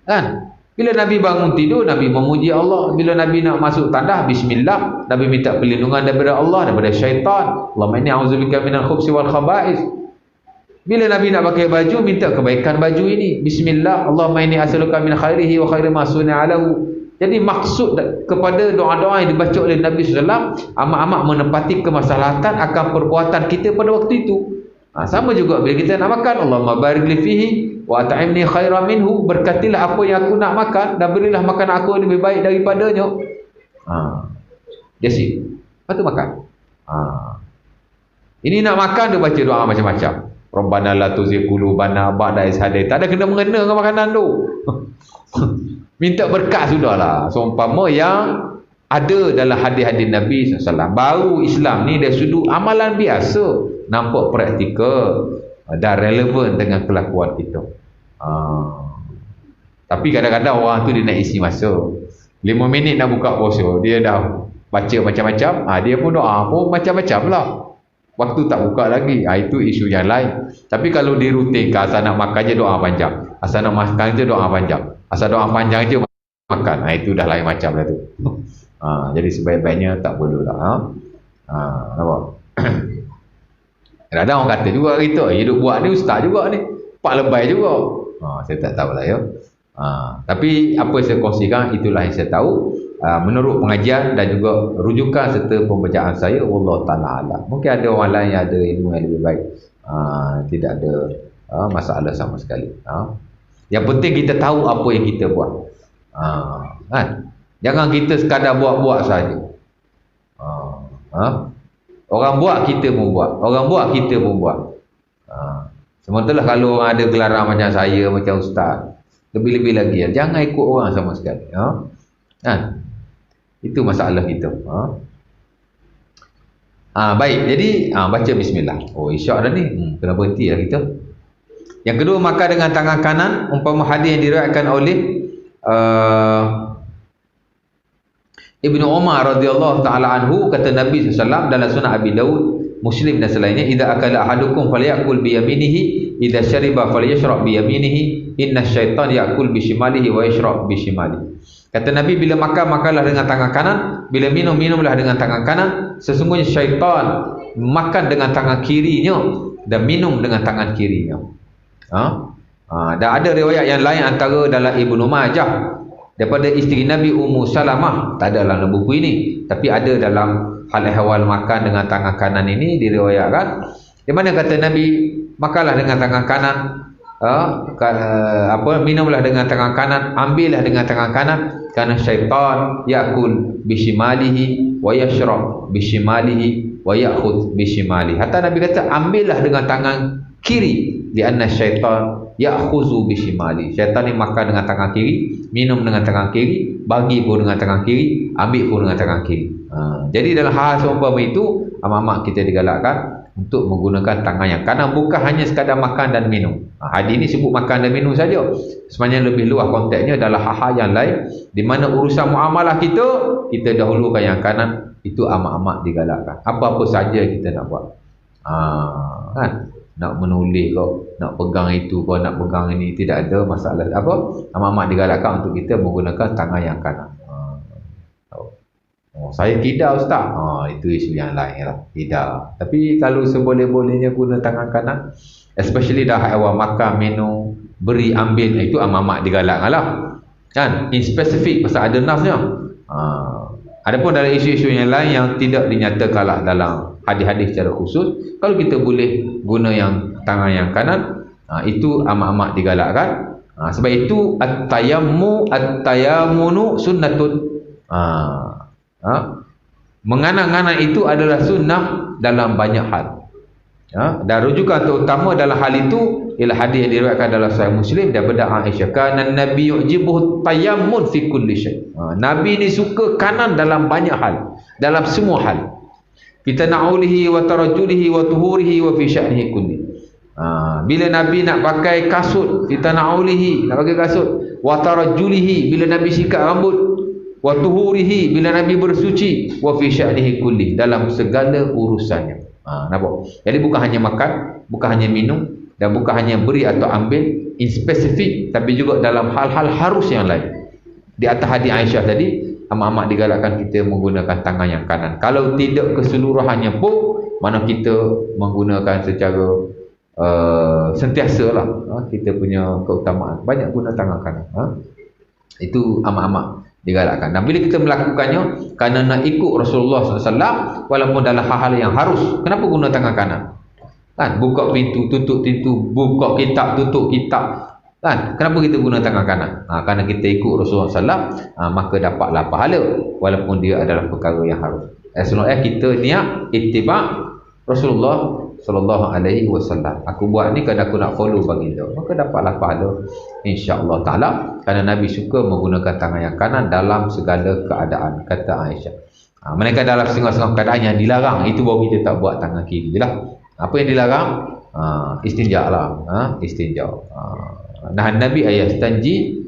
kan? Bila Nabi bangun tidur, Nabi memuji Allah. Bila Nabi nak masuk tandas, bismillah. Nabi minta perlindungan daripada Allah, daripada syaitan. Allahumma inni a'udzubika minal khubsi wal khaba'is. Bila Nabi nak pakai baju, minta kebaikan baju ini. Bismillah. Allahumma inni as'aluka min khairihi wa khairi ma suni'a lahu. Jadi maksud kepada doa-doa yang dibaca oleh Nabi SAW amat-amat menepati kemaslahatan akan perbuatan kita pada waktu itu. Sama juga bila kita nak makan, Allahumma barik li fihi wa at'imni khairan minhu. Berkatilah apa yang aku nak makan dan berilah makan aku yang lebih baik daripadanya. That's it. Lepas tu makan. Ha. Ini nak makan dia baca doa macam-macam. Rabbana la tuzigh qulubana ba'da idh hadaytana. Tak ada kena-mengena dengan makanan tu. Minta berkat sudahlah. Seumpama yang ada dalam hadis-hadis Nabi SAW. Baru Islam ni dari sudut amalan biasa, nampak praktikal dan relevan dengan kelakuan kita. Tapi kadang-kadang orang tu dia nak isi masa 5 minit nak buka puasa, dia dah baca macam-macam, dia pun doa pun macam-macam lah, waktu tak buka lagi. Itu isu yang lain. Tapi kalau dirutinkan, asal nak makan je doa panjang, asal nak makan je doa panjang, asal doa panjang je makan, itu dah lain macam lah tu. Jadi sebaik-baiknya tak perlu lah. Nampak? Kadang-kadang orang kata juga kita, duk buat ni ustaz juga ni, pak lebay juga. Saya tak tahulah ya. Tapi apa yang saya kongsikan, itulah yang saya tahu menurut pengajian dan juga rujukan serta pembacaan saya. Wallahu ta'ala alam. Mungkin ada orang lain yang ada ilmu yang lebih baik. Tidak ada masalah sama sekali. Yang penting kita tahu apa yang kita buat. Kan? Jangan kita sekadar buat-buat saja. Orang buat, kita pun buat. Orang buat, kita pun buat. Sementara kalau orang ada gelaran macam saya, macam ustaz, lebih-lebih lagi, jangan ikut orang sama sekali. Kan? Itu masalah kita. Baik, jadi baca bismillah. Isyak dah ni. Kena berhenti lah kita. Yang kedua, makan dengan tangan kanan. Umpama hadis yang diriwayatkan oleh Ibnu Umar radhiyallahu taala anhu, kata Nabi SAW dalam sunnah Abi Daud, Muslim dan selainnya, idza akala ahadukum falyakul bi yaminihi, idza syariba falyashrab bi yaminihi, inna syaitan yakul bi shimalihi wa yashrab bi shimalihi. Kata Nabi, bila makan, makanlah dengan tangan kanan, bila minum, minumlah dengan tangan kanan. Sesungguhnya syaitan makan dengan tangan kirinya dan minum dengan tangan kirinya. Dan ada riwayat yang lain antara dalam Ibnu Majah daripada isteri Nabi Ummu Salamah, tak ada dalam buku ini, tapi ada dalam hal ehwal makan dengan tangan kanan ini diriwayatkan, di mana kata Nabi, makanlah dengan tangan kanan, minumlah dengan tangan kanan, ambillah dengan tangan kanan, karena syaitan yakul bishimalihi wa yashrab bishimalihi wa ya'khudh bishimalihi. Hatta Nabi kata ambillah dengan tangan kiri, di anna syaitan ya'khuzu bishimali. Syaitan ni makan dengan tangan kiri, minum dengan tangan kiri, bagi pun dengan tangan kiri, ambil pun dengan tangan kiri. Jadi dalam hal seumpama itu, amat-amat kita digalakkan untuk menggunakan tangan yang kanan, bukan hanya sekadar makan dan minum. Hadis ini sebut makan dan minum saja. Sebenarnya lebih luas konteksnya adalah hal-hal yang lain, di mana urusan muamalah kita dahulukan yang kanan. Itu amat-amat digalakkan. Apa-apa saja kita nak buat. Kan? Nak menulis kau, nak pegang itu kau, nak pegang ini, tidak ada masalah apa. Amat-amat digalakkan untuk kita menggunakan tangan yang kanan. Saya tidak ustaz. Itu isu yang lain lah. Tidak. Tapi kalau seboleh-bolehnya guna tangan kanan, especially dah awal makan, minum, beri, ambil, itu amat-amat digalakkan lah. Kan? In spesifik pasal ada nasnya. Adapun dalam isu-isu yang lain yang tidak dinyatakan lah dalam hadis-hadis secara khusus, kalau kita boleh guna yang tangan yang kanan, itu amat-amat digalakkan. Sebab itu at-tayammunu sunnatun. Menganak-anak itu adalah sunnah dalam banyak hal. Dan rujukan terutama dalam hal itu ialah hadis yang diriwayatkan dalam Sahih Muslim daripada Aisyah, kana Nabi yu'jibuhu tayammun fi kulli syai. Nabi ni suka kanan dalam banyak hal, dalam semua hal. Fi tana'ulihi wa tarajjulihi wa tuhurihi wa fi sya'nihi kulli. Bila Nabi nak pakai kasut, fi tana'ulihi, nak pakai kasut, wa tarajjulihi, bila Nabi sikat rambut, wa tuhurihi, bila Nabi bersuci, wa fi sya'nihi kulli, dalam segala urusannya. Nampak? Jadi bukan hanya makan, bukan hanya minum, dan bukan hanya beri atau ambil in spesifik, tapi juga dalam hal-hal harus yang lain. Di atas hadis Aisyah tadi, amat-amat digalakkan kita menggunakan tangan yang kanan. Kalau tidak keseluruhannya pun, mana kita menggunakan secara sentiasa lah. Kita punya keutamaan banyak guna tangan kanan. Itu amat-amat digalakkan. Dan bila kita melakukannya kerana nak ikut Rasulullah SAW, walaupun dalam hal-hal yang harus, kenapa guna tangan kanan? Kan? Buka pintu, tutup pintu, buka kitab, tutup kitab. Kan? Kenapa kita guna tangan kanan? Kerana kita ikut Rasulullah SAW, maka dapatlah pahala, walaupun dia adalah perkara yang harus. Sunat kita niat ittiba' Rasulullah sallallahu alaihi wasallam. Aku buat ni kerana aku nak follow baginda, maka dapatlah pahala insya-Allah taala, kerana Nabi suka menggunakan tangan yang kanan dalam segala keadaan, kata Aisyah. Mereka dalam setengah-setengah keadaan yang dilarang, itu baru kita tak buat tangan kiri je lah. Apa yang dilarang? Istinja lah. Istinja. Nah, Nabi ayastanji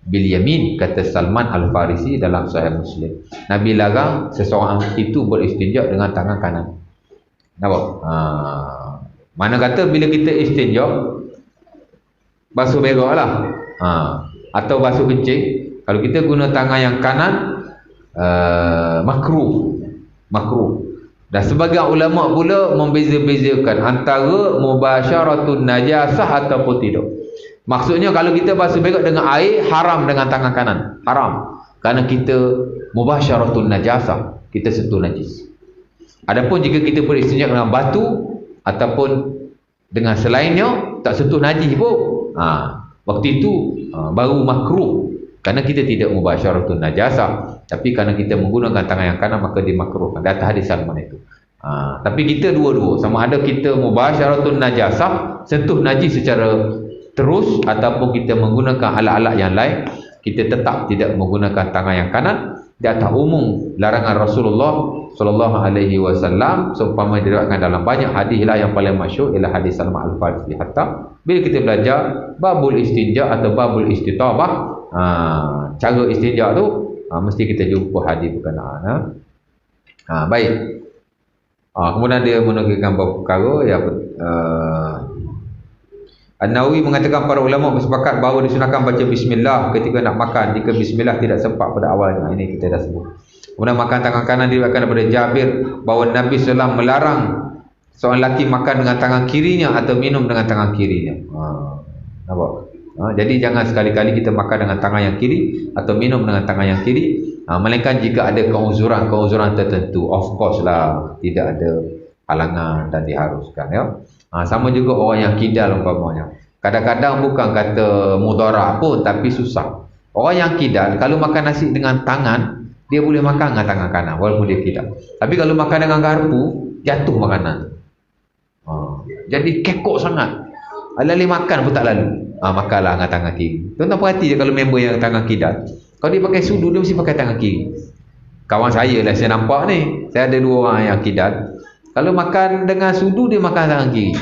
bil yamin, kata Salman Al-Farisi dalam Sahih Muslim. Nabi larang seseorang itu beristinja dengan tangan kanan. Nampak? Mana kata bila kita istinja basuh berak lah, atau basuh kencing, kalau kita guna tangan yang kanan, makruh. Dan sebagian ulama pula membeza-bezakan antara mubasyaratun najasah ataupun tidak. Maksudnya kalau kita basuh berak dengan air, haram dengan tangan kanan, haram, kerana kita mubasyaratun najasah, kita sentuh najis. Adapun jika kita beristinja dengan batu ataupun dengan selainnya, tak sentuh najis pun, waktu itu baru makruh, kerana kita tidak mubasyaratun najasah. Tapi kerana kita menggunakan tangan yang kanan, maka dimakruhkan. Data hadis Salman itu. Tapi kita dua-dua, sama ada kita mubasyaratun najasah, sentuh najis secara terus, ataupun kita menggunakan alat-alat yang lain, kita tetap tidak menggunakan tangan yang kanan. Di atas umum larangan Rasulullah sallallahu alaihi wasallam, seumpama diriwayatkan dalam banyak hadis lah, yang paling masyhur ialah hadis Salman Al-Farisi. Hatta bila kita belajar babul istinja atau babul istitabah, cara istinja tu mesti kita jumpa hadis berkenaan. Baik. Kemudian dia menukilkan beberapa perkara yang An-Nawawi mengatakan para ulama bersepakat bahawa disunahkan baca bismillah ketika nak makan jika bismillah tidak sempat pada awalnya. Ini kita dah sebut. Kemudian makan tangan kanan diriwayatkan daripada Jabir bahawa Nabi SAW melarang seorang lelaki makan dengan tangan kirinya atau minum dengan tangan kirinya. Nampak? Jadi jangan sekali-kali kita makan dengan tangan yang kiri atau minum dengan tangan yang kiri, melainkan jika ada keuzuran tertentu. Of course lah, tidak ada halangan dan diharuskan, ya. Sama juga orang yang kidal umpamanya. Kadang-kadang bukan kata mudarat pun, tapi susah. Orang yang kidal kalau makan nasi dengan tangan, dia boleh makan dengan tangan kanan walaupun dia kidal. Tapi kalau makan dengan garpu, jatuh makanan. Jadi kekok sangat. Lalu makan pun tak lalu. Makanlah dengan tangan kiri. Tuan-tuan perhati je kalau member yang tangan kidal. Kalau dia pakai sudu, dia mesti pakai tangan kiri. Kawan saya lah, saya nampak ni. Saya ada dua orang yang kidal. Kalau makan dengan sudu, dia makan tangan kiri.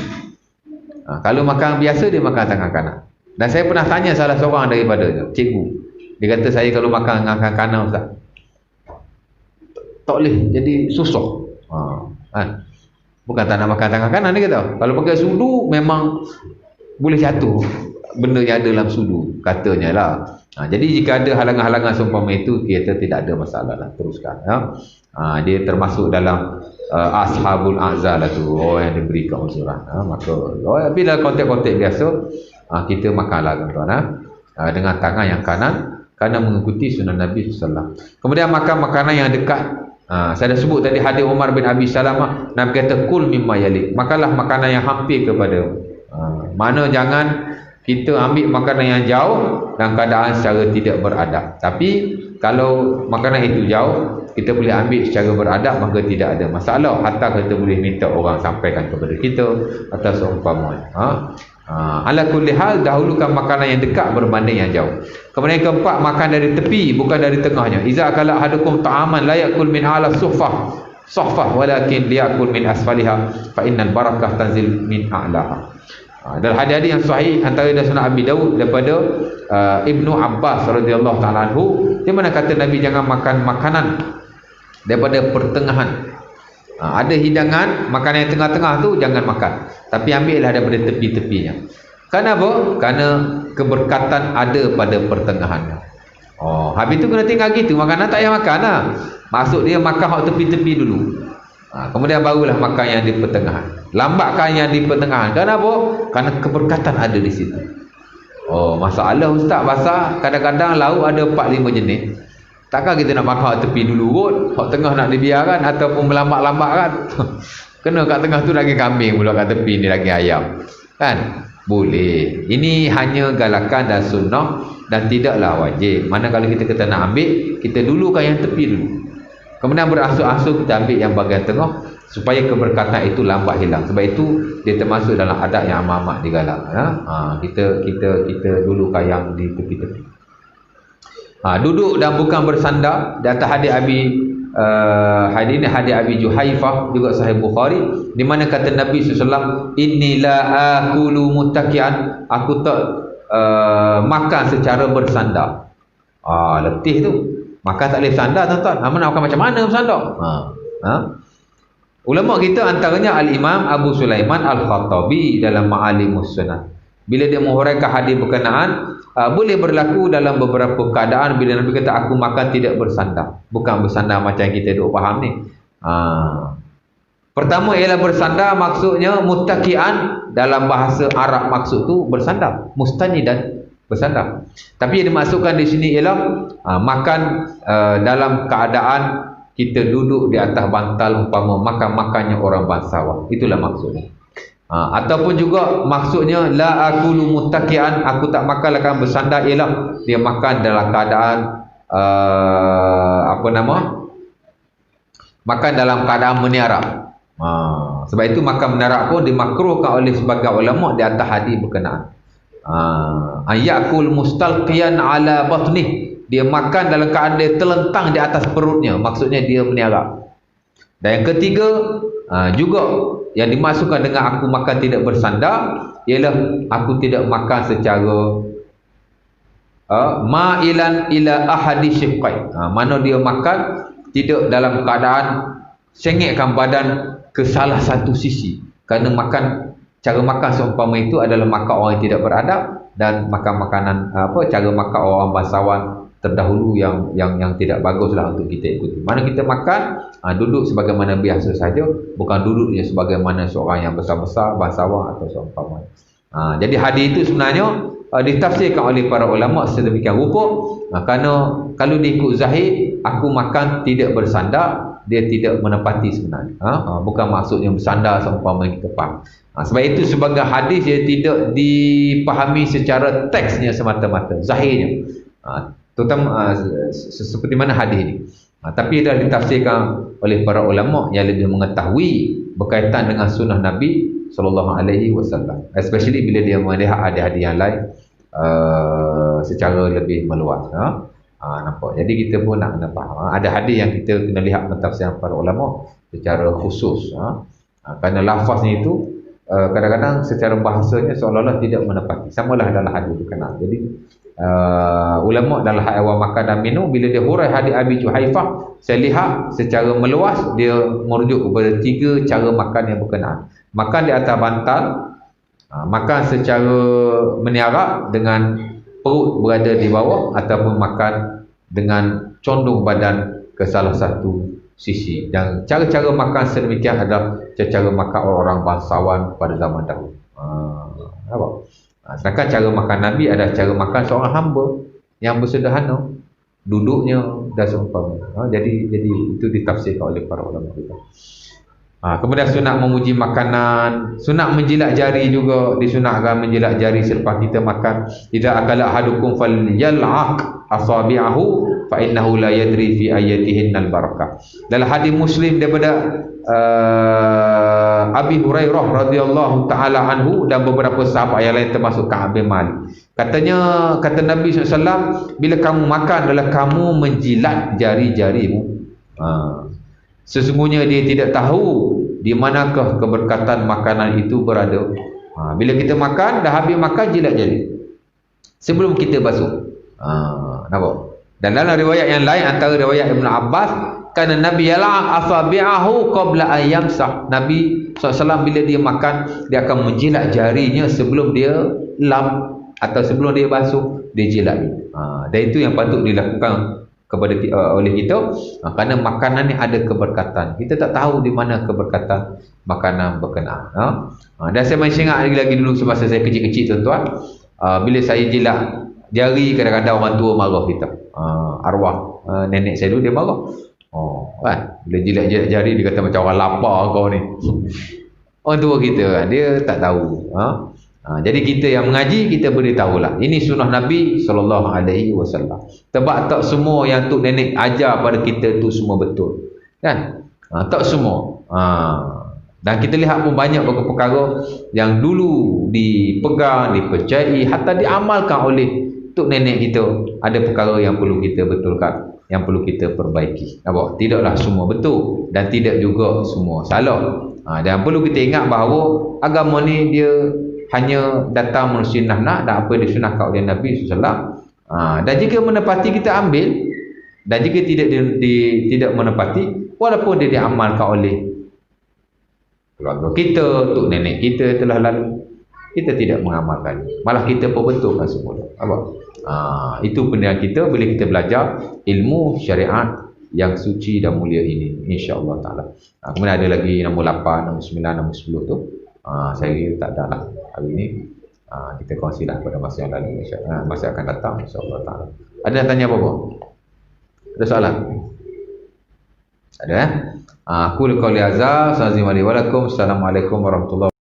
Kalau makan biasa, dia makan tangan kanan. Dan saya pernah tanya salah seorang daripada cikgu. Dia kata saya kalau makan dengan tangan kanan, Ustaz, tak boleh, jadi susah. Bukan tak nak makan tangan kanan, dia kata. Kalau pakai sudu, memang boleh jatuh benda yang ada dalam sudu, katanya lah. Jadi jika ada halangan-halangan seumpama itu, kita tidak ada masalah lah, teruskan. Dia termasuk dalam ashabul a'zal lah tu, orang yang diberi keuzuran. Maka tapi dalam konteks-konteks biasa, kita makanlah tuan-tuan, dengan tangan yang kanan, kerana mengikuti sunnah Nabi SAW. Kemudian makan makanan yang dekat. Saya dah sebut tadi hadis Umar bin Abi Salamah, Nabi kata kul mimma yalik, makanlah makanan yang hampir kepada. Mana jangan kita ambil makanan yang jauh dalam keadaan secara tidak beradab. Tapi kalau makanan itu jauh, kita boleh ambil secara beradab, maka tidak ada masalah. Hatta kita boleh minta orang sampaikan kepada kita atau seumpamanya. Ala kulli hal, dahulukan makanan yang dekat berbanding yang jauh. Kemudian keempat, makan dari tepi, bukan dari tengahnya. Iza akala ahadukum ta'aman la yakul min ala suhfah walakin liyakul min asfaliha fa innal barakah tanzil min a'laha. Dalam hadis-hadis yang sahih antara dari Sunan Abi Daud daripada Ibnu Abbas radhiyallahu taala anhu, di mana kata Nabi jangan makan makanan daripada pertengahan. Ada hidangan, makanan yang tengah-tengah tu jangan makan, tapi ambillah daripada tepi-tepinya. Kenapa? Kerana keberkatan ada pada pertengahannya. Habis tu kena tinggal gitu, makanan tak payah makan lah. Maksud dia makan hak tepi-tepi dulu. Kemudian barulah makan yang di pertengahan. Lambatkan yang di pertengahan. Kenapa? Kerana keberkatan ada di situ. Masalah Ustaz, pasal kadang-kadang lauk ada 4-5 jenis. Takkan kita nak makan hak tepi dulu kot, hak tengah nak dibiarkan ataupun melambat-lambatkan. Kena kat tengah tu daging kambing, pula kat tepi ni daging ayam. Kan? Boleh. Ini hanya galakan dan sunnah dan tidaklah wajib. Mana kalau kita kata nak ambil, kita dulukan yang tepi dulu. Kemudian beransur-ansur kita ambil yang bahagian tengah supaya keberkatan itu lambat hilang. Sebab itu dia termasuk dalam adab yang amat digalak. Kita dulukan yang di tepi-tepi. Duduk dan bukan bersandar. Di atas hadis hadis Abi Juhaifah juga Sahih Bukhari, di mana kata Nabi SAW, inni la akulu muttaki'an, aku tak makan secara bersandar. Letih tu. Makan tak boleh bersandar, tuan-tuan. Nak makan macam mana bersandar? Ulama kita antaranya Al-Imam Abu Sulaiman Al-Khattabi dalam Ma'alimus Sunan. Bila dia menghuraikan hadis berkenaan, boleh berlaku dalam beberapa keadaan bila Nabi kata aku makan tidak bersandar. Bukan bersandar macam yang kita duk faham ni. Pertama ialah bersandar, maksudnya muttaki'an, dalam bahasa Arab maksud tu bersandar, mustanidan, bersandar. Tapi yang dimaksudkan di sini ialah makan dalam keadaan kita duduk di atas bantal, umpama makan-makannya orang bangsawan. Itulah maksudnya. Ataupun juga maksudnya la akulu muttaki'an, aku tak makan akan bersandar, ialah dia makan dalam keadaan makan dalam keadaan meniarap. Sebab itu makan meniarap pun dimakruhkan oleh sebagian ulama di atas hadis berkenaan. Ayakul mustalqiyan ala batnih, dia makan dalam keadaan dia terlentang di atas perutnya, maksudnya dia meniarap. Dan yang ketiga juga yang dimasukkan dengan aku makan tidak bersandar ialah aku tidak makan secara ma'ilan ila ahadi syiqqai, mana dia makan tidak dalam keadaan sengitkan badan ke salah satu sisi. Kerana cara makan seumpama itu adalah makan orang yang tidak beradab, dan makan makanan cara makan orang bangsawan terdahulu yang tidak baguslah untuk kita ikuti. Mana kita makan duduk sebagaimana biasa saja, bukan duduknya sebagaimana seorang yang besar-besar bangsawan atau seumpama. Jadi hadis itu sebenarnya ditafsirkan oleh para ulama sedemikian rupa, kerana kalau diikut zahir aku makan tidak bersandar, dia tidak menepati sebenarnya. Bukan maksudnya bersandar seumpama yang kita faham. Sebab itu sebagai hadis dia tidak dipahami secara teksnya semata-mata, zahirnya. Terutama seperti mana hadis ini. Tapi dah ditafsirkan oleh para ulama yang lebih mengetahui berkaitan dengan sunnah Nabi SAW, especially bila dia melihat hadis-hadis yang lain secara lebih meluas. Nampak. Jadi kita pun nak kena faham. Ada hadis yang kita kena lihat pentafsiran para ulama secara khusus. Kerana lafaznya itu kadang-kadang secara bahasanya seolah-olah tidak menepati. Samalah dalam hadis berkenaan. Jadi ulama dalam hal awal makan dan minum, bila dia hurai hadis Abi Juhaifah, saya lihat secara meluas dia merujuk kepada 3 cara makan yang berkenaan. Makan di atas bantal, makan secara meniarap dengan perut berada di bawah, ataupun makan dengan condong badan ke salah satu sisi. Dan cara-cara makan sedemikian adalah cara makan orang bangsawan pada zaman dahulu. Sedangkan cara makan Nabi adalah cara makan seorang hamba yang bersederhana, duduknya dan seumpama. Jadi itu ditafsirkan oleh para ulama kita. Kemudian sunat memuji makanan, sunat menjilat jari juga disunatkan, menjilat jari selepas kita makan. Idza akala ahadukum falyal'aq asabi'ahu fa innahu la yadri fi ayatihinnal barakah. Dalam hadis Muslim daripada Abi Hurairah radhiyallahu taala anhu dan beberapa sahabat yang lain termasuk Ka'ab bin Malik. Kata Nabi SAW, bila kamu makan adalah kamu menjilat jari-jarimu. Sesungguhnya dia tidak tahu di manakah keberkatan makanan itu berada. Bila kita makan, dah habis makan, jilat jari sebelum kita basuh. Nampak? Dan dalam riwayat yang lain, antara riwayat Ibn Abbas, kerana Nabi yal'aq asabi'ahu qabla an yamsah. Nabi SAW bila dia makan, dia akan menjilat jarinya sebelum dia lap atau sebelum dia basuh, dia jilat. Dan itu yang patut dilakukan oleh kita, kerana makanan ni ada keberkatan. Kita tak tahu di mana keberkatan makanan berkenaan. Dan saya masih ingat lagi dulu semasa saya kecil-kecil, tuan-tuan, bila saya jilat jari, kadang-kadang orang tua marah kita. Arwah nenek saya dulu dia marah. Kan, bila jilat jari dia kata macam orang lapar kau ni. Orang tua kita kan, dia tak tahu. Jadi kita yang mengaji, kita beritahulah ini sunnah Nabi SAW. Sebab tak semua yang tok nenek ajar pada kita tu semua betul. kan? Tak semua. Dan kita lihat pun banyak perkara yang dulu dipegang, dipercayai, hatta diamalkan oleh tok nenek kita. Ada perkara yang perlu kita betulkan, yang perlu kita perbaiki. Nampak? Tidaklah semua betul dan tidak juga semua salah. Dan perlu kita ingat bahawa agama ni dia hanya datang menusunah nak dan apa disunahkan oleh Nabi SAW. Dan jika menepati kita ambil, dan jika tidak menepati, walaupun dia diamalkan oleh keluarga kita, tok nenek kita telah lalu, kita tidak mengamalkan, malah kita perbetulkan semula. Apa? Itu pendidikan kita bila kita belajar ilmu syariat yang suci dan mulia ini, insya-Allah taala. Kemudian ada lagi nombor 8, nombor 9, nombor 10 tu. Saya kira tak ada lah hari ini. Kita kongsilah pada masa yang lalu, masa akan datang, insya-Allah taala. Ada yang tanya apa-apa? Ada soalan? Ada? Aku qauli hadza, assalamualaikum warahmatullahi